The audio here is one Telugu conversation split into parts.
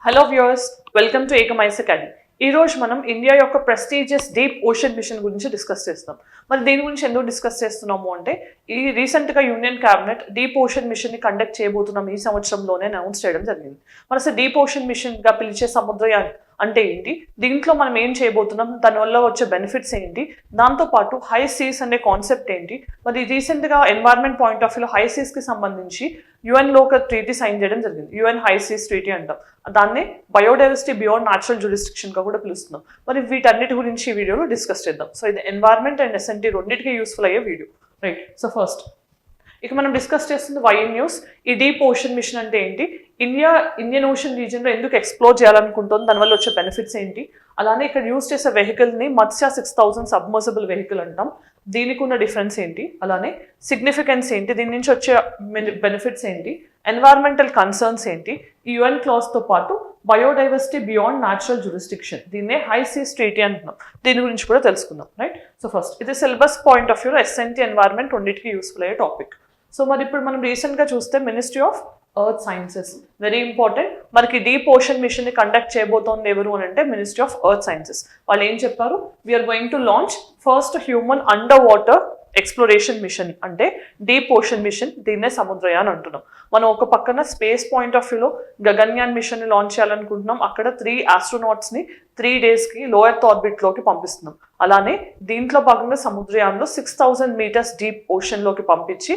హలో వ్యూవర్స్, వెల్కమ్ టు ఏకమైస్ అకాడమీ. ఈ రోజు మనం ఇండియా యొక్క ప్రెస్టీజియస్ డీప్ ఓషన్ మిషన్ గురించి డిస్కస్ చేస్తాం. మరి దీని గురించి ఎందుకు డిస్కస్ చేస్తున్నాము అంటే ఈ రీసెంట్గా యూనియన్ క్యాబినెట్ డీప్ ఓషన్ మిషన్ని కండక్ట్ చేయబోతున్నాం ఈ సంవత్సరంలోనే అనౌన్స్ చేయడం జరిగింది. మరి అసలు డీప్ ఓషన్ మిషన్గా పిలిచే సముద్రయాన్ అంటే ఏంటి, దీంట్లో మనం ఏం చేయబోతున్నాం, దానివల్ల వచ్చే బెనిఫిట్స్ ఏంటి, దాంతోపాటు హై సీస్ అనే కాన్సెప్ట్ ఏంటి. మరి రీసెంట్గా ఎన్వైర్న్మెంట్ పాయింట్ ఆఫ్ వ్యూలో హై సీస్కి సంబంధించి యుఎన్లో ఒక ట్రీటీ సైన్ చేయడం జరిగింది. యుఎన్ హై సీస్ ట్రీటీ అంటాం. దాన్ని బయోడైవర్సిటీ బియాండ్ న్యాచురల్ జ్యూరిస్డిక్షన్గా కూడా పిలుస్తున్నాం. మరి వీటన్నిటి గురించి ఈ వీడియోలో డిస్కస్ చేద్దాం. సో ఇది ఎన్వైర్న్మెంట్ అండ్ ఎస్ఎన్టీ రెండింటికి యూస్ఫుల్ అయ్యే వీడియో, రైట్? సో ఫస్ట్ ఇక మనం డిస్కస్ చేస్తుంది వైఎన్ న్యూస్. ఈ డీప్ ఓషన్ మిషన్ అంటే ఏంటి, ఇండియన్ ఓషన్ రీజియన్లో ఎందుకు ఎక్స్ప్లోర్ చేయాలనుకుంటుంది, దానివల్ల వచ్చే బెనిఫిట్స్ ఏంటి, అలానే ఇక్కడ యూస్ చేసే వెహికల్ని మత్స్య 6000 సబ్మర్సిబుల్ వెహికల్ అంటాం. దీనికి ఉన్న డిఫరెన్స్ ఏంటి, అలానే సిగ్నిఫికెన్స్ ఏంటి, దీని నుంచి వచ్చే బెనిఫిట్స్ ఏంటి, ఎన్వైర్మెంటల్ కన్సర్న్స్ ఏంటి, ఈ యుఎన్ క్లాస్తో పాటు బయోడైవర్సిటీ బియాండ్ న్యాచురల్ జ్యూరిస్డిక్షన్, దీన్నే హై సీస్ ట్రీటీ అంటున్నాం. దీని గురించి కూడా తెలుసుకుందాం, రైట్? సో ఫస్ట్ ఇది సిలబస్ పాయింట్ ఆఫ్ వ్యూలో ఎస్ఎన్టీ ఎన్వైర్న్మెంట్ రెండింటికి యూస్ఫుల్ అయ్యే టాపిక్. సో మరి ఇప్పుడు మనం రీసెంట్గా చూస్తే ministry of earth sciences, very important. మనకి డీప్ ఓషన్ మిషన్ ని కండక్ట్ చేయబోతోంది ఎవరు అని అంటే మినిస్ట్రీ ఆఫ్ ఎర్త్ సైన్సెస్. వాళ్ళు ఏం చెప్పారు, we're going to launch first human underwater exploration mission, అంటే డీప్ ఓషన్ మిషన్, దీన్నే సముద్రయాన్ అంటున్నాం. మనం ఒక పక్కన స్పేస్ పాయింట్ ఆఫ్ వ్యూలో గగన్యాన్ మిషన్ ని లాంచ్ చేయాలనుకుంటున్నాం. అక్కడ 3 ఆస్ట్రోనాట్స్ ని 3 డేస్కి లో ఎర్త్ ఆర్బిట్లోకి పంపిస్తున్నాం. అలానే దీంట్లో భాగంగా సముద్రయాన్లో 6000 మీటర్స్ డీప్ ఓషన్లోకి పంపించి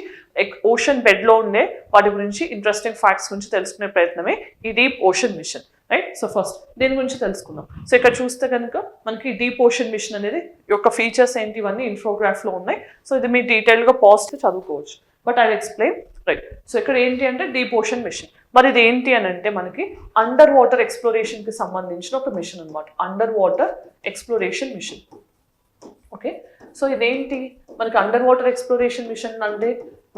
ఓషన్ బెడ్లో ఉండే వాటి గురించి ఇంట్రెస్టింగ్ ఫ్యాక్ట్స్ గురించి తెలుసుకునే ప్రయత్నమే ఈ deep ocean machine, right? So first దీని గురించి తెలుసుకుందాం. సో ఇక్కడ చూస్తే కనుక మనకి డీప్ ఓషన్ మిషన్ అనేది యొక్క ఫీచర్స్ ఏంటి, ఇవన్నీ ఇన్ఫోగ్రాఫ్లో ఉన్నాయి. సో ఇది మీరు డీటెయిల్గా పాజిటివ్ చదువుకోవచ్చు, but I explain, right? So ఇక్కడ ఏంటి అంటే డీప్ ఓషన్ మిషన్. మరి ఇది ఏంటి అని అంటే మనకి అండర్ వాటర్ ఎక్స్ప్లోరేషన్కి సంబంధించిన ఒక మిషన్ అనమాట. Under water exploration machine, okay? So ఇదేంటి మనకి అండర్ వాటర్ ఎక్స్ప్లోరేషన్ మిషన్ అంటే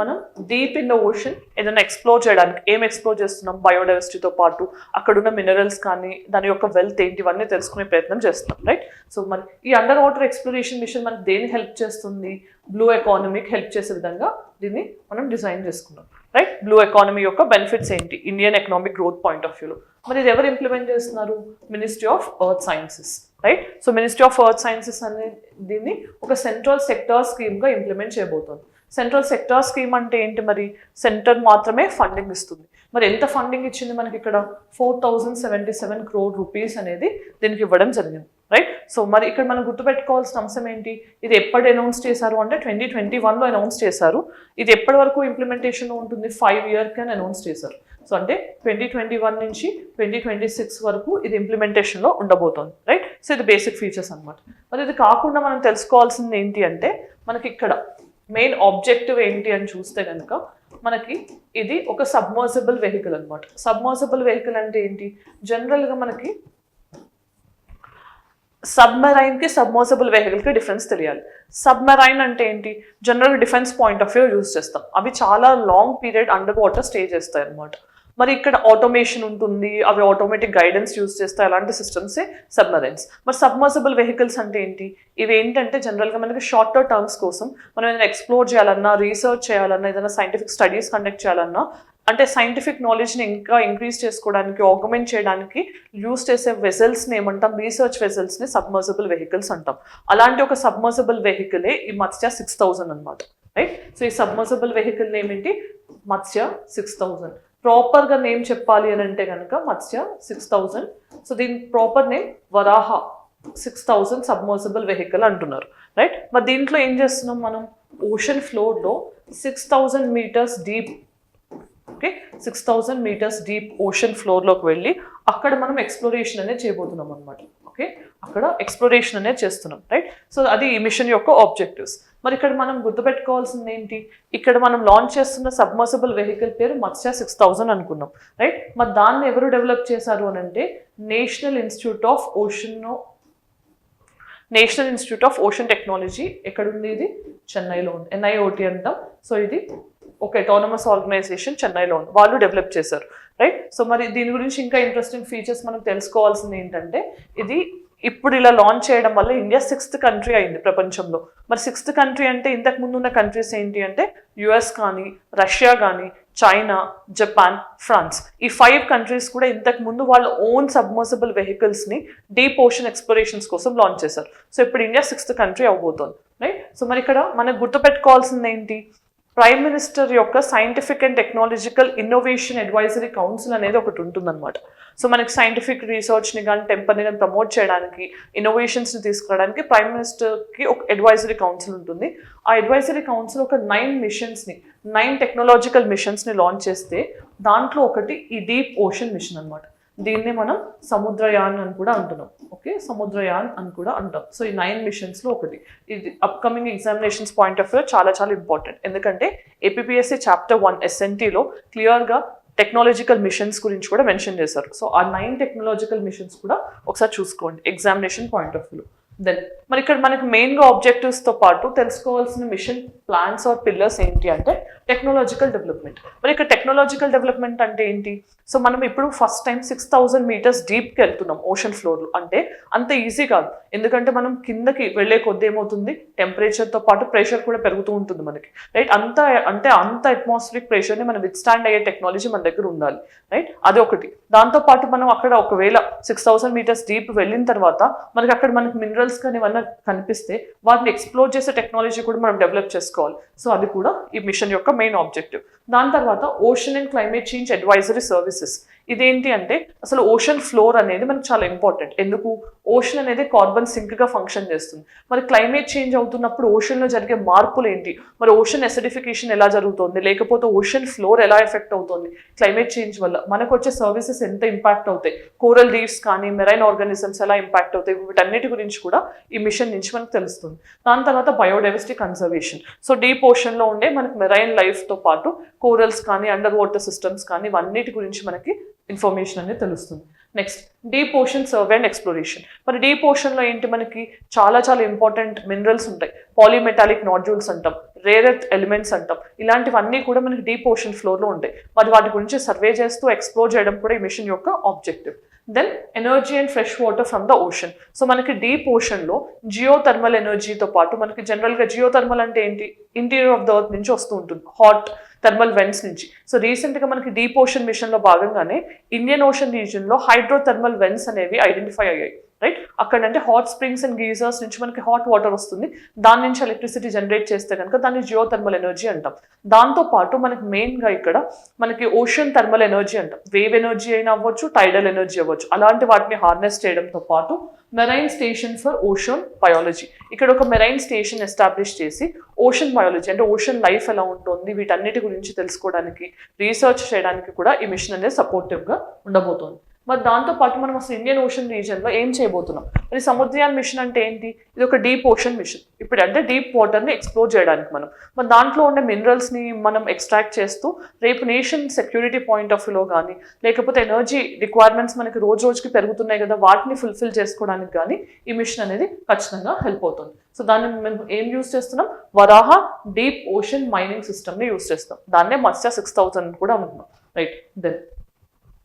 మనం డీప్ ఇన్ ద ఓషన్ ఏదైనా ఎక్స్ప్లోర్ చేయడానికి ఏం ఎక్స్ప్లోర్ చేస్తున్నాం, బయోడైవర్సిటీతో పాటు అక్కడున్న మినరల్స్ కానీ దాని యొక్క వెల్త్ ఏంటి, ఇవన్నీ తెలుసుకునే ప్రయత్నం చేస్తున్నాం, రైట్? సో మరి ఈ అండర్ వాటర్ ఎక్స్ప్లోరేషన్ మిషన్ మనకి దేని హెల్ప్ చేస్తుంది, బ్లూ ఎకానమీకి హెల్ప్ చేసే విధంగా దీన్ని మనం డిజైన్ చేసుకున్నాం, రైట్? బ్లూ ఎకానమీ యొక్క బెనిఫిట్స్ ఏంటి Indian economic growth point of వ్యూలో. మరి ఇది ఎవరు ఇంప్లిమెంట్ చేస్తున్నారు, ministry of earth sciences, right? So ministry of earth sciences అనే దీన్ని ఒక సెంట్రల్ సెక్టార్ స్కీమ్గా ఇంప్లిమెంట్ చేయబోతోంది. సెంట్రల్ సెక్టార్ స్కీమ్ అంటే ఏంటి, మరి సెంటర్ మాత్రమే ఫండింగ్ ఇస్తుంది. మరి ఎంత ఫండింగ్ ఇచ్చింది మనకి ఇక్కడ 4077 crore రూపీస్ అనేది దీనికి ఇవ్వడం జరిగింది, రైట్? సో మరి ఇక్కడ మనం గుర్తుపెట్టుకోవాల్సిన అంశం ఏంటి, ఇది ఎప్పుడు అనౌన్స్ చేశారు అంటే 2021లో అనౌన్స్ చేశారు. ఇది ఎప్పటి వరకు ఇంప్లిమెంటేషన్ ఉంటుంది, 5 years అని అనౌన్స్ చేశారు. సో అంటే 2021 నుంచి 2026 వరకు ఇది ఇంప్లిమెంటేషన్లో ఉండబోతోంది, రైట్? సో ఇది బేసిక్ ఫీచర్స్ అనమాట. మరి ఇది కాకుండా మనం తెలుసుకోవాల్సింది ఏంటి అంటే మనకి ఇక్కడ మెయిన్ ఆబ్జెక్టివ్ ఏంటి అని చూస్తే కనుక మనకి ఇది ఒక సబ్మర్సిబుల్ వెహికల్ అనమాట. సబ్మర్సిబుల్ వెహికల్ అంటే ఏంటి, జనరల్గా మనకి సబ్మెరైన్కి సబ్మర్సిబుల్ వెహికల్కి డిఫరెన్స్ తెలియాలి. సబ్మెరైన్ అంటే ఏంటి, జనరల్గా defence point of view use చేస్తాం. అవి చాలా long period under water stay చేస్తాయి అనమాట. మరి ఇక్కడ ఆటోమేషన్ ఉంటుంది, అవి ఆటోమేటిక్ గైడెన్స్ యూజ్ చేస్తాయి, అలాంటి సిస్టమ్సే సబ్మరైన్స్. మరి సబ్మర్సిబుల్ వెహికల్స్ అంటే ఏంటి, ఇవి ఏంటంటే జనరల్గా మనకి షార్టర్ టర్మ్స్ కోసం మనం ఏదైనా ఎక్స్ప్లోర్ చేయాలన్నా, రీసెర్చ్ చేయాలన్నా, ఏదైనా సైంటిఫిక్ స్టడీస్ కండక్ట్ చేయాలన్నా, అంటే సైంటిఫిక్ నాలెడ్జ్ని ఇంకా ఇంక్రీజ్ చేసుకోవడానికి, ఆగ్మెంట్ చేయడానికి యూజ్ చేసే వెజల్స్ని ఏమంటాం, రీసెర్చ్ వెజల్స్ని సబ్మర్సిబుల్ వెహికల్స్ అంటాం. అలాంటి ఒక సబ్మర్సిబుల్ వెహికలే ఈ మత్స్య 6000 అనమాట, రైట్? సో ఈ సబ్మర్సిబుల్ వెహికల్ నేమ్ ఏంటి, మత్స్య 6000. ప్రాపర్గా నేమ్ చెప్పాలి అని అంటే కనుక మత్స్య 6000. సో దీని proper name Varaha 6000 submersible vehicle అంటున్నారు, రైట్? మరి దీంట్లో ఏం చేస్తున్నాం మనం, ఓషన్ ఫ్లోర్లో 6000 meters deep, okay, 6000 meters deep ocean ఫ్లోర్లోకి వెళ్ళి అక్కడ మనం ఎక్స్ప్లోరేషన్ అనేది చేయబోతున్నాం అనమాట, ఓకే? అక్కడ ఎక్స్ప్లోరేషన్ అనేది చేస్తున్నాం, రైట్? సో అది ఈ మిషన్ యొక్క ఆబ్జెక్టివ్స్. మరి ఇక్కడ మనం గుర్తుపెట్టుకోవాల్సింది ఏంటి, ఇక్కడ మనం లాంచ్ చేస్తున్న సబ్మర్సిబుల్ వెహికల్ పేరు మత్స్య 6000 అనుకున్నాం, రైట్? మరి దాన్ని ఎవరు డెవలప్ చేశారు అని అంటే national institute of ocean technology. ఎక్కడుంది ఇది, చెన్నైలో ఉంది, NIOT అంటాం. సో ఇది ఒక అటానమస్ ఆర్గనైజేషన్ చెన్నైలో ఉంది, వాళ్ళు డెవలప్ చేశారు, రైట్? సో మరి దీని గురించి ఇంకా ఇంట్రెస్టింగ్ ఫీచర్స్ మనం తెలుసుకోవాల్సింది ఏంటంటే ఇది ఇప్పుడు ఇలా లాంచ్ చేయడం వల్ల ఇండియా 6th కంట్రీ అయింది ప్రపంచంలో. మరి 6th కంట్రీ అంటే ఇంతకు ముందు ఉన్న కంట్రీస్ ఏంటి అంటే యుఎస్ కానీ, రష్యా కానీ, చైనా, జపాన్, ఫ్రాన్స్. ఈ 5 కంట్రీస్ కూడా ఇంతకు ముందు వాళ్ళ ఓన్ సబ్మర్సిబుల్ వెహికల్స్ని డీప్ ఓషన్ ఎక్స్ప్లోరేషన్స్ కోసం లాంచ్ చేశారు. సో ఇప్పుడు ఇండియా 6th కంట్రీ అవబోతోంది, రైట్? సో మరి ఇక్కడ మనకు గుర్తుపెట్టుకోవాల్సింది ఏంటి? ప్రైమ్ మినిస్టర్ యొక్క scientific and technological innovation advisory council అనేది ఒకటి ఉంటుందన్నమాట. సో మనకి సైంటిఫిక్ రీసెర్చ్ని కానీ టెంపర్ని కానీ ప్రమోట్ చేయడానికి, ఇన్నోవేషన్స్ని తీసుకురావడానికి ప్రైమ్ మినిస్టర్కి ఒక అడ్వైజరీ కౌన్సిల్ ఉంటుంది. ఆ అడ్వైజరీ కౌన్సిల్ ఒక 9 టెక్నాలజికల్ మిషన్స్ని లాంచ్ చేస్తే దాంట్లో ఒకటి ఈ డీప్ ఓషన్ మిషన్ అనమాట. దీన్ని మనం సముద్రయాన్ అని కూడా అంటున్నాం. ఓకే, సముద్రయాన్ అని కూడా అంటాం. సో ఈ 9 మిషన్స్లో ఒకటి. ఇది upcoming examinations point of view చాలా చాలా ఇంపార్టెంట్. ఎందుకంటే ఏపీపీఎస్సీ చాప్టర్ 1 SNTలో క్లియర్గా టెక్నాలజికల్ మిషన్స్ గురించి కూడా మెన్షన్ చేశారు. సో ఆ 9 టెక్నాలజికల్ మిషన్స్ కూడా ఒకసారి చూసుకోండి examination point of view. Then మరి ఇక్కడ మనకి మెయిన్గా ఆబ్జెక్టివ్స్తో పాటు తెలుసుకోవాల్సిన మిషన్ ప్లాన్స్ ఆర్ పిల్లర్స్ ఏంటి అంటే టెక్నాలజికల్ డెవలప్మెంట్. మరి ఇక్కడ టెక్నాలజికల్ డెవలప్మెంట్ అంటే ఏంటి? సో మనం ఇప్పుడు ఫస్ట్ టైం 6000 meters డీప్కి వెళ్తున్నాం ఓషన్ ఫ్లోర్లో. అంటే అంత ఈజీ కాదు, ఎందుకంటే మనం కిందకి వెళ్ళే కొద్ది ఏమవుతుంది, టెంపరేచర్తో పాటు ప్రెషర్ కూడా పెరుగుతూ ఉంటుంది మనకి, రైట్? అంత అట్మాస్ఫిరిక్ ప్రెషర్ని మనం విత్స్టాండ్ అయ్యే టెక్నాలజీ మన దగ్గర ఉండాలి, రైట్? అది ఒకటి. దాంతోపాటు మనం అక్కడ ఒకవేళ 6000 meters డీప్ వెళ్ళిన తర్వాత మనకి మినరల్స్ కానీ ఏమన్నా కనిపిస్తే వాటిని ఎక్స్ప్లోర్ చేసే టెక్నాలజీ కూడా మనం డెవలప్ చేసుకోవాలి. సో అది కూడా ఈ మిషన్ యొక్క మెయిన్ ఆబ్జెక్టివ్. దాని తర్వాత ocean and climate change advisory services. ఇదేంటి అంటే అసలు ఓషన్ ఫ్లోర్ అనేది మనకు చాలా ఇంపార్టెంట్. ఎందుకు? ఓషన్ అనేది కార్బన్ సింక్గా ఫంక్షన్ చేస్తుంది. మరి క్లైమేట్ చేంజ్ అవుతున్నప్పుడు ఓషన్లో జరిగే మార్పులు ఏంటి, మరి ఓషన్ ఎసిడిఫికేషన్ ఎలా జరుగుతుంది, లేకపోతే ఓషన్ ఫ్లోర్ ఎలా ఎఫెక్ట్ అవుతుంది క్లైమేట్ చేంజ్ వల్ల, మనకు వచ్చే సర్వీసెస్ ఎంత ఇంపాక్ట్ అవుతాయి, కోరల్ రీఫ్స్ కానీ మెరైన్ ఆర్గానిజమ్స్ ఎలా ఇంపాక్ట్ అవుతాయి, వీటన్నిటి గురించి కూడా ఈ మిషన్ నుంచి మనకు తెలుస్తుంది. దాని తర్వాత బయోడైవర్సిటీ కన్జర్వేషన్. సో డీప్ ఓషన్లో ఉండే మనకి మెరైన్ లైఫ్తో పాటు కోరల్స్ కానీ అండర్ వాటర్ సిస్టమ్స్ కానీ ఇవన్నిటి గురించి మనకి ఇన్ఫర్మేషన్ అనేది తెలుస్తుంది. Next deep ocean survey and exploration. మరి డీప్ ఓషన్లో ఏంటి, మనకి చాలా చాలా ఇంపార్టెంట్ మినరల్స్ ఉంటాయి, పాలీమెటాలిక్ నాడ్యూల్స్ అంటాం, రేర్ ఎర్త్ ఎలిమెంట్స్ అంటాం. ఇలాంటివన్నీ కూడా మనకి డీప్ ఓషన్ ఫ్లోర్లో ఉంటాయి. మరి వాటి గురించి సర్వే చేస్తూ ఎక్స్ప్లోర్ చేయడం కూడా ఈ మిషన్ యొక్క objective. Then energy and fresh water from the ocean. So మనకి డీప్ ఓషన్లో జియోథర్మల్ ఎనర్జీతో పాటు మనకి జనరల్గా జియోథర్మల్ అంటే ఏంటి, ఇంటీరియర్ ఆఫ్ ద ఎర్త్ నుంచి వస్తూ ఉంటుంది, హాట్ థర్మల్ వెంట్స్ నుంచి. సో రీసెంట్గా మనకి డీప్ ఓషన్ మిషన్లో భాగంగానే ఇండియన్ ఓషన్ రీజియన్లో హైడ్రోథర్మల్ వెంట్స్ అనేవి ఐడెంటిఫై అయ్యాయి, రైట్? అక్కడ అంటే హాట్ స్ప్రింగ్స్ అండ్ గీజర్స్ నుంచి మనకి హాట్ వాటర్ వస్తుంది, దాని నుంచి ఎలక్ట్రిసిటీ జనరేట్ చేస్తే కనుక దాన్ని జియోథర్మల్ ఎనర్జీ అంటాం. దాంతోపాటు మనకి మెయిన్గా ఇక్కడ మనకి ఓషన్ థర్మల్ ఎనర్జీ అంటాం. వేవ్ ఎనర్జీ అయినా అవ్వచ్చు, టైడల్ ఎనర్జీ అవ్వచ్చు. అలాంటి వాటిని హార్నెస్ చేయడంతో పాటు marine station for ocean biology, ఇక్కడ ఒక మెరైన్ స్టేషన్ ఎస్టాబ్లిష్ చేసి ఓషన్ బయాలజీ అంటే ఓషన్ లైఫ్ ఎలా ఉంటుంది వీటన్నిటి గురించి తెలుసుకోవడానికి, రీసెర్చ్ చేయడానికి కూడా ఈ మిషన్ అనేది సపోర్టివ్గా ఉండబోతోంది. మరి దాంతోపాటు మనం అసలు ఇండియన్ ఓషన్ రీజియన్లో ఏం చేయబోతున్నాం? మరి సముద్రయాన్ మిషన్ అంటే ఏంటి? ఇది ఒక డీప్ ఓషన్ మిషన్. ఇప్పుడు అంటే డీప్ వాటర్ని ఎక్స్ప్లోర్ చేయడానికి మరి దాంట్లో ఉండే మినరల్స్ని మనం ఎక్స్ట్రాక్ట్ చేస్తూ రేపు నేషన్ సెక్యూరిటీ పాయింట్ ఆఫ్ వ్యూలో కానీ, లేకపోతే ఎనర్జీ రిక్వైర్మెంట్స్ మనకి రోజు రోజుకి పెరుగుతున్నాయి కదా, వాటిని ఫుల్ఫిల్ చేసుకోవడానికి కానీ ఈ మిషన్ అనేది ఖచ్చితంగా హెల్ప్ అవుతుంది. సో దాన్ని మేము ఏం యూజ్ చేస్తున్నాం? వరాహ డీప్ ఓషన్ మైనింగ్ సిస్టమ్ని యూజ్ చేస్తాం. దాన్నే మత్స్య 6000 కూడా ఉంటున్నాం, రైట్? దెన్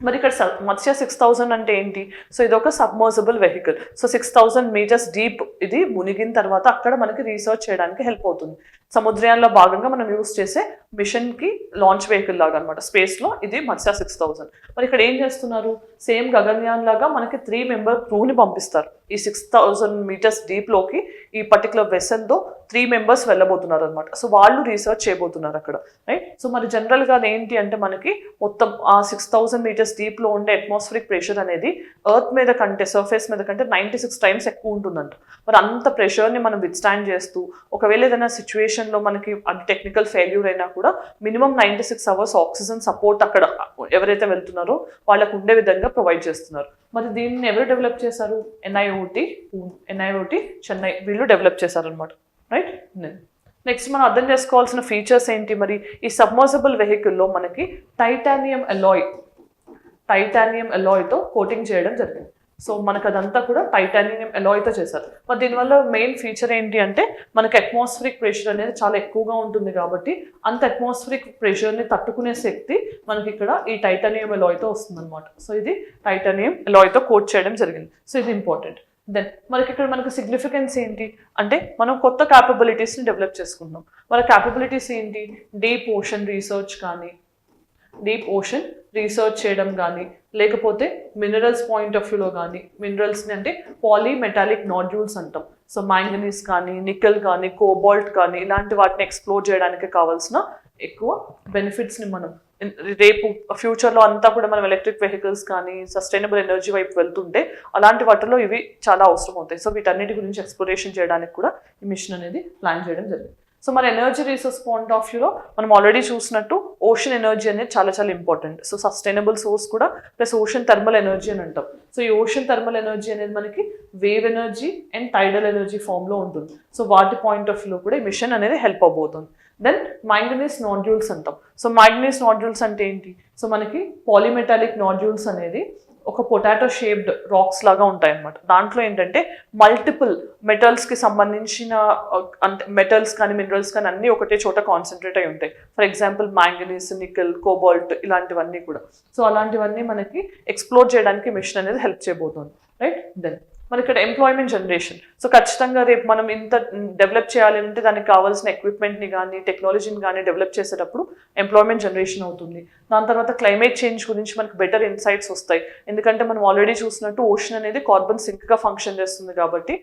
మరి ఇక్కడ మత్స్య 6000 అంటే ఏంటి? సో ఇది ఒక submersible vehicle. So 6000 meters deep ఇది మునిగిన తర్వాత అక్కడ మనకి రీసెర్చ్ చేయడానికి హెల్ప్ అవుతుంది. సముద్రయాన్లో భాగంగా మనం యూజ్ చేసే మిషన్కి లాంచ్ వెహికల్ లాగా అనమాట స్పేస్లో. ఇది మత్స్య 6000. మరి ఇక్కడ ఏం చేస్తున్నారు? సేమ్ గగన్యాన్ లాగా మనకి 3 member క్రూని పంపిస్తారు. ఈ 6000 meters డీప్లోకి ఈ పర్టికులర్ వెసల్తో 3 members వెళ్ళబోతున్నారు అనమాట. సో వాళ్ళు రీసెర్చ్ చేయబోతున్నారు అక్కడ, రైట్? సో మరి జనరల్గా ఏంటి అంటే మనకి మొత్తం ఆ 6000 meters డీప్లో ఉండే అట్మాస్ఫిరిక్ ప్రెషర్ అనేది ఎర్త్ మీద కంటే, సర్ఫేస్ మీద కంటే 96 times ఎక్కువ ఉంటుందంట. మరి అంత ప్రెషర్ని మనం విత్స్టాండ్ చేస్తూ ఒకవేళ ఏదైనా సిచ్యువేషన్లో మనకి అది టెక్నికల్ ఫెయిల్యూర్ అయినా కూడా మినిమం 96 hours ఆక్సిజన్ సపోర్ట్ అక్కడ ఎవరైతే వెళ్తున్నారో వాళ్ళకు ఉండే విధంగా ప్రొవైడ్ చేస్తున్నారు. మరి దీన్ని ఎవరు డెవలప్ చేశారు? ఎన్ఐఓటి చెన్నై వీళ్ళు డెవలప్ చేశారనమాట, రైట్? నెక్స్ట్ మనం అర్థం చేసుకోవాల్సిన ఫీచర్స్ ఏంటి? మరి ఈ సబ్మర్సిబుల్ వెహికల్లో మనకి టైటానియం అలాయ్తో కోటింగ్ చేయడం జరిగింది. సో మనకు అదంతా కూడా టైటానియం అలాయ్తో చేశారు. మరి దీనివల్ల మెయిన్ ఫీచర్ ఏంటి అంటే మనకి అట్మాస్ఫిరిక్ ప్రెషర్ అనేది చాలా ఎక్కువగా ఉంటుంది కాబట్టి అంత అట్మాస్ఫిరిక్ ప్రెషర్ని తట్టుకునే శక్తి మనకి ఇక్కడ ఈ టైటానియం అలాయ్తో వస్తుంది అనమాట. సో ఇది టైటానియం అలాయ్తో కోట్ చేయడం జరిగింది. సో ఇది ఇంపార్టెంట్. దెన్ మనకి సిగ్నిఫికెన్స్ ఏంటి అంటే మనం కొత్త క్యాపబిలిటీస్ని డెవలప్ చేసుకుంటున్నాం. మన క్యాపబిలిటీస్ ఏంటి? డీప్ ఓషన్ రీసెర్చ్ కానీ, డీప్ ఓషన్ రీసెర్చ్ చేయడం కానీ, లేకపోతే మినరల్స్ పాయింట్ ఆఫ్ వ్యూలో కానీ, మినరల్స్ని అంటే పాలీమెటాలిక్ నాడ్యూల్స్ అంటాం. సో మ్యాంగనీస్ కానీ, నికెల్ కానీ, కోబాల్ట్ కానీ ఇలాంటి వాటిని ఎక్స్ప్లోర్ చేయడానికి కావాల్సిన ఎక్కువ బెనిఫిట్స్ని మనం రేపు ఫ్యూచర్లో అంతా కూడా మనం ఎలక్ట్రిక్ వెహికల్స్ కానీ సస్టైనబుల్ ఎనర్జీ వైపు వెళ్తుంటే అలాంటి వాటిలో ఇవి చాలా అవసరం అవుతాయి. సో వీటన్నిటి గురించి ఎక్స్ప్లోరేషన్ చేయడానికి కూడా ఈ మిషన్ అనేది ప్లాన్ చేయడం జరిగింది. సో మన ఎనర్జీ రీసోర్స్ పాయింట్ ఆఫ్ వ్యూలో మనం ఆల్రెడీ చూసినట్టు ఓషన్ ఎనర్జీ అనేది చాలా చాలా ఇంపార్టెంట్. సో సస్టైనబుల్ సోర్స్ కూడా ప్లస్ ఓషన్ థర్మల్ ఎనర్జీ అని అంటాం. సో ఈ ఓషన్ థర్మల్ ఎనర్జీ అనేది మనకి వేవ్ ఎనర్జీ అండ్ టైడల్ ఎనర్జీ ఫామ్లో ఉంటుంది. సో వాటి పాయింట్ ఆఫ్ వ్యూలో కూడా ఈ మిషన్ అనేది హెల్ప్ అవబోతుంది. దెన్ మ్యాంగనీస్ నాడ్యూల్స్ అంటాం. సో మ్యాంగనీస్ నాడ్యూల్స్ అంటే ఏంటి? సో మనకి పాలీమెటాలిక్ నాడ్యూల్స్ అనేది ఒక పొటాటో షేప్డ్ రాక్స్ లాగా ఉంటాయి అన్నమాట. దాంట్లో ఏంటంటే మల్టిపుల్ మెటల్స్కి సంబంధించిన అంటే మెటల్స్ కానీ మినరల్స్ కానీ అన్నీ ఒకటే చోట కాన్సన్ట్రేట్ అయి ఉంటాయి. For example manganese, nickel, cobalt ఇలాంటివన్నీ కూడా. సో అలాంటివన్నీ మనకి ఎక్స్ప్లోర్ చేయడానికి మిషన్ అనేది హెల్ప్ చేయబోతుంది, రైట్? దెన్ మరి ఇక్కడ ఎంప్లాయ్మెంట్ జనరేషన్. సో ఖచ్చితంగా రేపు మనం ఇంత డెవలప్ చేయాలి అంటే దానికి కావాల్సిన ఎక్విప్మెంట్ని కానీ టెక్నాలజీని కానీ డెవలప్ చేసేటప్పుడు ఎంప్లాయ్మెంట్ జనరేషన్ అవుతుంది. దాని తర్వాత క్లైమేట్ చేంజ్ గురించి మనకు బెటర్ ఇన్సైట్స్ వస్తాయి. ఎందుకంటే మనం ఆల్రెడీ చూసినట్టు ఓషన్ అనేది కార్బన్ సింక్గా ఫంక్షన్ చేస్తుంది కాబట్టి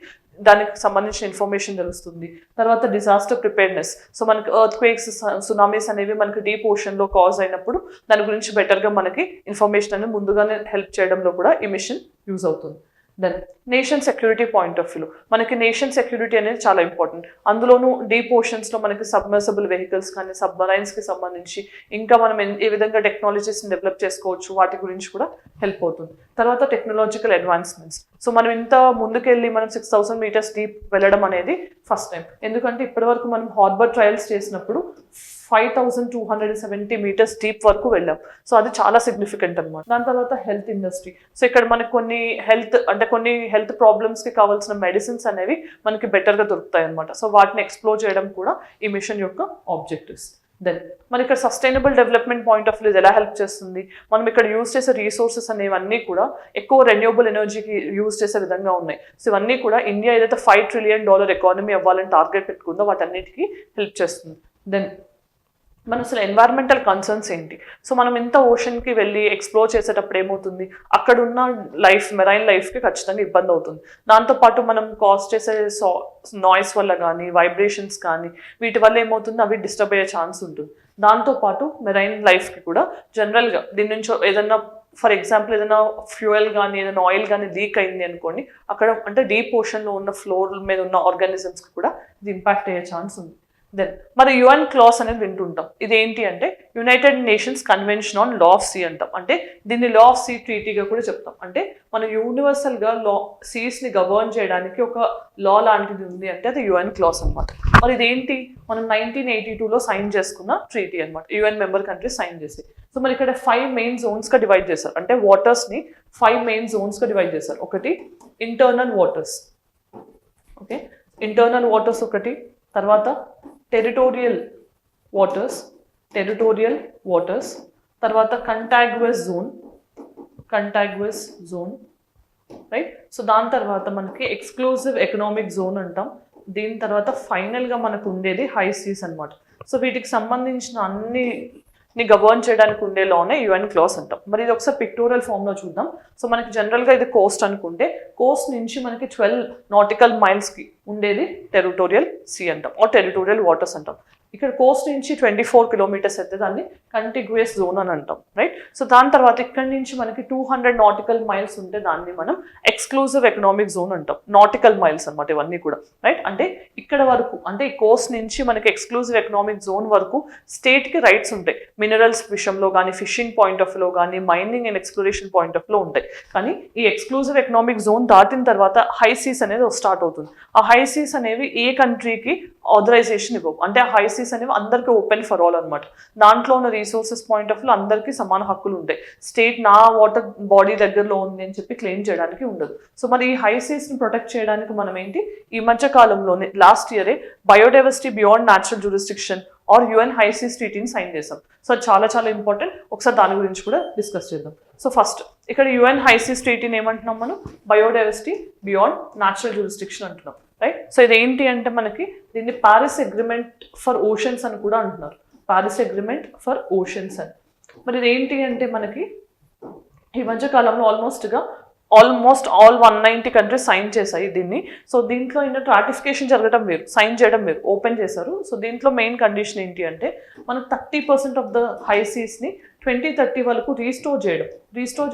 దానికి సంబంధించిన ఇన్ఫర్మేషన్ తెలుస్తుంది. తర్వాత డిజాస్టర్ ప్రిపేర్నెస్. సో మనకి ఎర్త్ క్వేక్స్, సునామీస్ అనేవి మనకి డీప్ ఓషన్లో కాజ్ అయినప్పుడు దాని గురించి బెటర్గా మనకి ఇన్ఫర్మేషన్ అనేది ముందుగానే హెల్ప్ చేయడంలో కూడా ఈ మిషన్ యూజ్ అవుతుంది. Then nation security point of వ్యూలో మనకి నేషన్ సెక్యూరిటీ అనేది చాలా ఇంపార్టెంట్. అందులోనూ డీప్ ఓషన్స్లో మనకి సబ్మర్సిబుల్ వెహికల్స్ కానీ సబ్మరైన్స్కి సంబంధించి ఇంకా మనం ఏ విధంగా టెక్నాలజీస్ని డెవలప్ చేసుకోవచ్చు వాటి గురించి కూడా హెల్ప్ అవుతుంది. తర్వాత టెక్నాలజికల్ అడ్వాన్స్మెంట్స్. సో మనం ఇంత ముందుకెళ్ళి మనం 6000 మీటర్స్ డీప్ వెళ్ళడం అనేది ఫస్ట్ టైం. ఎందుకంటే ఇప్పటివరకు మనం హార్బర్ ట్రయల్స్ చేసినప్పుడు 5270 మీటర్స్ డీప్ వరకు వెళ్ళాం. సో అది చాలా సిగ్నిఫికెంట్ అనమాట. దాని తర్వాత హెల్త్ ఇండస్ట్రీ. సో ఇక్కడ మనకి కొన్ని హెల్త్ ప్రాబ్లమ్స్కి కావాల్సిన మెడిసిన్స్ అనేవి మనకి బెటర్గా దొరుకుతాయి అనమాట. సో వాటిని ఎక్స్ప్లోర్ చేయడం కూడా ఈ మిషన్ యొక్క ఆబ్జెక్టివ్స్. దెన్ మరి ఇక్కడ sustainable development point of view ఎలా హెల్ప్ చేస్తుంది? మనం ఇక్కడ యూజ్ చేసే రీసోర్సెస్ అనేవన్నీ కూడా ఎక్కువ రెన్యూబుల్ ఎనర్జీకి యూజ్ చేసే విధంగా ఉన్నాయి. సో ఇవన్నీ కూడా ఇండియా ఏదైతే $5 trillion ఎకానమీ అవ్వాలని టార్గెట్ పెట్టుకుందో వాటన్నిటికీ హెల్ప్ చేస్తుంది. దెన్ మన అసలు ఎన్వైరన్మెంటల్ కన్సర్న్స్ ఏంటి? సో మనం ఇంత ఓషన్కి వెళ్ళి ఎక్స్ప్లోర్ చేసేటప్పుడు ఏమవుతుంది, అక్కడ ఉన్న మెరైన్ లైఫ్కి ఖచ్చితంగా ఇబ్బంది అవుతుంది. దాంతోపాటు మనం కాజ్ చేసే నాయిస్ వల్ల కానీ వైబ్రేషన్స్ కానీ వీటి వల్ల ఏమవుతుంది, అవి డిస్టర్బ్ అయ్యే ఛాన్స్ ఉంటుంది. దాంతోపాటు మెరైన్ లైఫ్కి కూడా జనరల్గా దీని నుంచి ఏదన్నా ఫర్ ఎగ్జాంపుల్ ఏదైనా ఫ్యూయల్ కానీ ఏదైనా ఆయిల్ కానీ లీక్ అయింది అనుకోండి, అక్కడ అంటే డీప్ ఓషన్లో ఉన్న ఫ్లోర్ మీద ఉన్న ఆర్గానిజమ్స్కి కూడా ఇది ఇంపాక్ట్ అయ్యే ఛాన్స్ ఉంది. దెన్ మరి UN క్లాస్ అనేది వింటుంటాం. ఇదేంటి అంటే United Nations convention on law of sea అంటాం. అంటే దీన్ని లా ఆఫ్ సీ ట్రీటీగా కూడా చెప్తాం. అంటే మన యూనివర్సల్గా సీస్ని గవర్న్ చేయడానికి ఒక లా లాంటిది ఉంది అంటే అది UN క్లాస్ అనమాట. మరి ఇదేంటి, మనం 1982లో సైన్ చేసుకున్న ట్రీటీ అనమాట. UN మెంబర్ కంట్రీస్ సైన్ చేసి. సో మరి ఇక్కడ 5 మెయిన్ జోన్స్గా డివైడ్ చేశారు. అంటే వాటర్స్ని 5 మెయిన్ జోన్స్గా డివైడ్ చేశారు. ఒకటి internal waters, okay, internal waters ఒకటి. తర్వాత టెరిటోరియల్ వాటర్స్, తర్వాత కంటాగ్యువస్ జోన్, రైట్. సో దాని తర్వాత మనకి ఎక్స్క్లూజివ్ ఎకనామిక్ జోన్ అంటాం. దీని తర్వాత ఫైనల్గా మనకు ఉండేది హై సీస్ అనమాట. సో వీటికి సంబంధించిన అన్నిని గవర్న్ చేయడానికి ఉండే లానే UN క్లాస్ అంటాం. మరి ఇది ఒకసారి పిక్టోరియల్ ఫామ్లో చూద్దాం. సో మనకి జనరల్గా ఇది కోస్ట్ అనుకుంటే కోస్ట్ నుంచి మనకి 12 nautical miles ఉండేది టెరిటోరియల్ సీ అంటాం ఆర్ టెరిటోరియల్ వాటర్స్ అంటాం. ఇక్కడ కోస్ట్ నుంచి 24 kilometers అయితే దాన్ని కంటిగ్యుయస్ జోన్ అని అంటాం, రైట్. సో దాని తర్వాత ఇక్కడ నుంచి మనకి 200 nautical miles ఉంటే దాన్ని మనం ఎక్స్క్లూజివ్ ఎకనామిక్ జోన్ అంటాం. nautical miles అనమాట ఇవన్నీ కూడా, రైట్. అంటే ఇక్కడ వరకు అంటే ఈ కోస్ట్ నుంచి మనకి ఎక్స్క్లూజివ్ ఎకనామిక్ జోన్ వరకు స్టేట్కి రైట్స్ ఉంటాయి. మినరల్స్ విషయంలో కానీ, ఫిషింగ్ పాయింట్ ఆఫ్ వ్యూలో కానీ, mining and exploration point of వ్యూలో ఉంటాయి. కానీ ఈ ఎక్స్క్లూజివ్ ఎకనామిక్ జోన్ దాటిన తర్వాత హై సీస్ అనేది స్టార్ట్ అవుతుంది. ఆ హై సీస్ అనేవి ఏ కంట్రీకి ఆథరైజేషన్ ఇవ్వవు. అంటే ఆ హై సీస్ అనేవి అందరికీ ఓపెన్ ఫర్ ఆల్ అనమాట. దాంట్లో ఉన్న రీసోర్సెస్ పాయింట్ ఆఫ్ వ్యూ అందరికీ సమాన హక్కులు ఉంటాయి. స్టేట్ నా వాటర్ బాడీ దగ్గరలో ఉంది అని చెప్పి క్లెయిమ్ చేయడానికి ఉండదు. సో మరి ఈ హై సీస్ని ప్రొటెక్ట్ చేయడానికి మనం ఏంటి, ఈ మధ్య కాలంలోనే లాస్ట్ ఇయరే biodiversity beyond natural jurisdiction or UN high seas ట్రీటీని సైన్ చేసాం. సో చాలా చాలా ఇంపార్టెంట్. ఒకసారి దాని గురించి కూడా డిస్కస్ చేద్దాం. సో ఫస్ట్ ఇక్కడ యుఎన్ హైసీస్ ట్రీటీని ఏమంటున్నాం మనం, బయోడైవర్సిటీ బియాండ్ న్యాచురల్ జ్యూరిస్డిక్షన్ అంటున్నాం, రైట్. సో ఇది ఏంటి అంటే మనకి దీన్ని పారిస్ అగ్రిమెంట్ ఫర్ ఓషన్స్ అని కూడా అంటున్నారు, పారిస్ అగ్రిమెంట్ ఫర్ ఓషన్స్ అని. మరి ఇది ఏంటి అంటే మనకి ఈ మధ్య కాలంలో ఆల్మోస్ట్ ఆల్ 190 కంట్రీస్ సైన్ చేశాయి దీన్ని. సో దీంట్లో ఏంటంటే రాటిఫికేషన్ జరగడం వేరు, సైన్ చేయడం వేరు, ఓపెన్ చేశారు. సో దీంట్లో మెయిన్ కండిషన్ ఏంటి అంటే మనకు 30% ఆఫ్ ద హై సీస్ని 2030 వరకు రీస్టోర్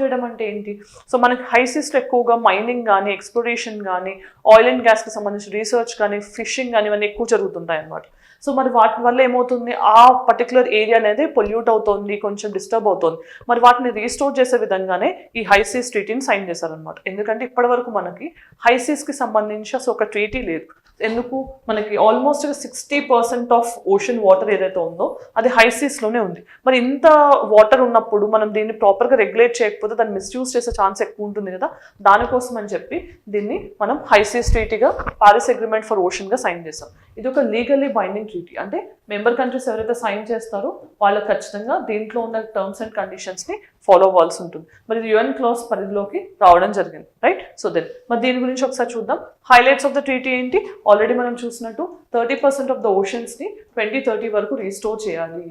చేయడం అంటే ఏంటి, సో మనకి హై సీస్లో ఎక్కువగా మైనింగ్ కానీ ఎక్స్ప్లోరేషన్ కానీ ఆయిల్ అండ్ గ్యాస్కి సంబంధించిన రీసెర్చ్ కానీ ఫిషింగ్ కానీ ఇవన్నీ ఎక్కువ జరుగుతుంటాయి అన్నమాట. సో మరి వాటి వల్ల ఏమవుతుంది, ఆ పర్టికులర్ ఏరియా అనేది పొల్యూట్ అవుతుంది, కొంచెం డిస్టర్బ్ అవుతుంది. మరి వాటిని రీస్టోర్ చేసే విధంగానే ఈ హైసీస్ ట్రీటీని సైన్ చేశారనమాట. ఎందుకంటే ఇప్పటి వరకు మనకి హైసీస్కి సంబంధించి అసలు ఒక ట్రీటీ లేదు. ఎందుకు, మనకి ఆల్మోస్ట్ 60% ఆఫ్ ఓషన్ వాటర్ ఏదైతే ఉందో అది హైసీస్లోనే ఉంది. మరి ఇంత వాటర్ ఉన్నప్పుడు మనం దీన్ని ప్రాపర్గా రెగ్యులేట్ చేయకపోతే దాన్ని మిస్యూజ్ చేసే ఛాన్స్ ఎక్కువ ఉంటుంది కదా. దానికోసం అని చెప్పి దీన్ని మనం హైసీస్ ట్రీటీగా పారిస్ అగ్రిమెంట్ ఫర్ ఓషన్గా సైన్ చేస్తాం. ఇది ఒక లీగల్లీ బైండింగ్ ట్రీటీ, అంటే మెంబర్ కంట్రీస్ ఎవరైతే సైన్ చేస్తారో వాళ్ళకి ఖచ్చితంగా దీంట్లో ఉన్న టర్మ్స్ అండ్ కండిషన్స్ని ఫాలో అవ్వాల్సి ఉంటుంది. మరి ఇది యుఎన్ క్లాస్ పరిధిలోకి రావడం జరిగింది, రైట్. సో మరి దీని గురించి ఒకసారి చూద్దాం. హైలైట్స్ ఆఫ్ ద ట్రీటీ ఏంటి, ఆల్రెడీ మనం చూసినట్టు 30% ఆఫ్ ద ఓషన్స్ని 2030 వరకు రీస్టోర్ చేయాలి.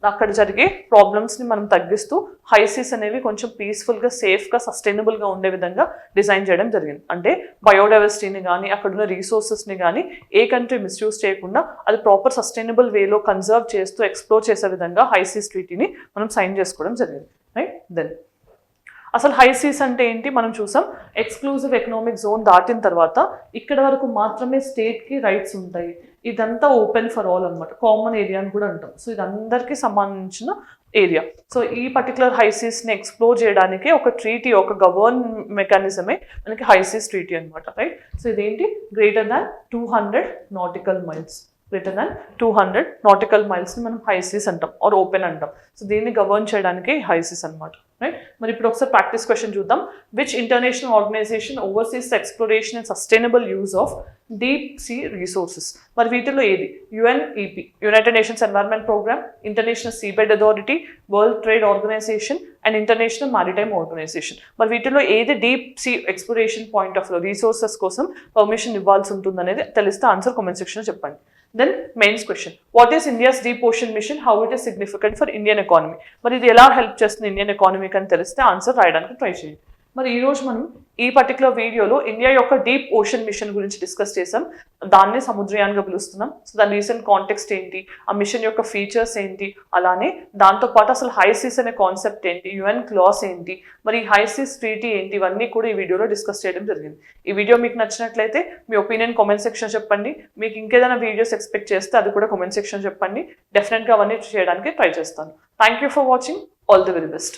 అక్కడ జరిగే ప్రాబ్లమ్స్ని మనం తగ్గిస్తూ హైసీస్ అనేవి కొంచెం పీస్ఫుల్గా, సేఫ్గా, సస్టైనబుల్గా ఉండే విధంగా డిజైన్ చేయడం జరిగింది. అంటే బయోడైవర్సిటీని కానీ అక్కడున్న రీసోర్సెస్ని కానీ ఏ కంట్రీ మిస్యూజ్ చేయకుండా అది ప్రాపర్ సస్టైనబుల్ వేలో కన్జర్వ్ చేస్తూ ఎక్స్ప్లోర్ చేసే విధంగా హైసీస్ ట్రీటీని మనం సైన్ చేసుకోవడం జరిగింది, రైట్. దెన్ అసలు హైసీస్ అంటే ఏంటి మనం చూసాం. ఎక్స్క్లూజివ్ ఎకనామిక్ జోన్ దాటిన తర్వాత ఇక్కడ వరకు మాత్రమే స్టేట్కి రైట్స్ ఉంటాయి. ఇదంతా ఓపెన్ ఫర్ ఆల్ అనమాట, కామన్ ఏరియా అని కూడా అంటాం. సో ఇది అందరికీ సంబంధించిన ఏరియా. సో ఈ పర్టికులర్ హైసీస్ని ఎక్స్ప్లోర్ చేయడానికి ఒక ట్రీటీ, ఒక గవర్న్ మెకానిజమే మనకి హైసీస్ ట్రీటీ అనమాట, రైట్. సో ఇదేంటి, greater than 200 nautical miles, greater than 200 nautical మైల్స్ని మనం హైసీస్ అంటాం ఆర్ ఓపెన్ అంటాం. సో దీన్ని గవర్న్ చేయడానికి హైసీస్ అనమాట, రైట్. మరి ఇప్పుడు ఒకసారి ప్రాక్టీస్ క్వశ్చన్ చూద్దాం. Which international organisation overseas exploration and sustainable use of deep sea resources? మరి వీటిలో ఏది, UNEP, United Nations environment programme, international seabed authority, world trade organisation and international maritime organisation? మరి వీటిలో ఏది deep sea exploration point of resources కోసం పర్మిషన్ ఇవ్వాల్సి ఉంటుంది అనేది తెలిస్తే ఆన్సర్ కామెంట్ సెక్షన్లో చెప్పండి. Then mains question, what is India's deep ocean mission, how it is significant for Indian economy? మరి ఇది ఎలా హెల్ప్ చేస్తుంది ఇండియన్ ఎకానమీకి అని తెలిస్తే ఆన్సర్ రాయడానికి ట్రై చేయండి. మరి ఈరోజు మనం ఈ పర్టికులర్ వీడియోలో ఇండియా యొక్క డీప్ ఓషన్ మిషన్ గురించి డిస్కస్ చేసాం. దాన్ని సముద్రయాన్గా పిలుస్తున్నాం. సో దాని రీసెంట్ కాంటెక్స్ట్ ఏంటి, ఆ మిషన్ యొక్క ఫీచర్స్ ఏంటి, అలానే దాంతోపాటు అసలు హైసీస్ అనే కాన్సెప్ట్ ఏంటి, యుఎన్ క్లాస్ ఏంటి, మరి హైసీస్ ట్రీటీ ఏంటి, ఇవన్నీ కూడా ఈ వీడియోలో డిస్కస్ చేయడం జరిగింది. ఈ వీడియో మీకు నచ్చినట్లయితే మీ ఒపీనియన్ కామెంట్ సెక్షన్ చెప్పండి. మీకు ఇంకేదైనా వీడియోస్ ఎక్స్పెక్ట్ చేస్తే అది కూడా కామెంట్ సెక్షన్ చెప్పండి. డెఫినెట్గా అవన్నీ చేయడానికి ట్రై చేస్తాను. Thank you for watching. All the very best.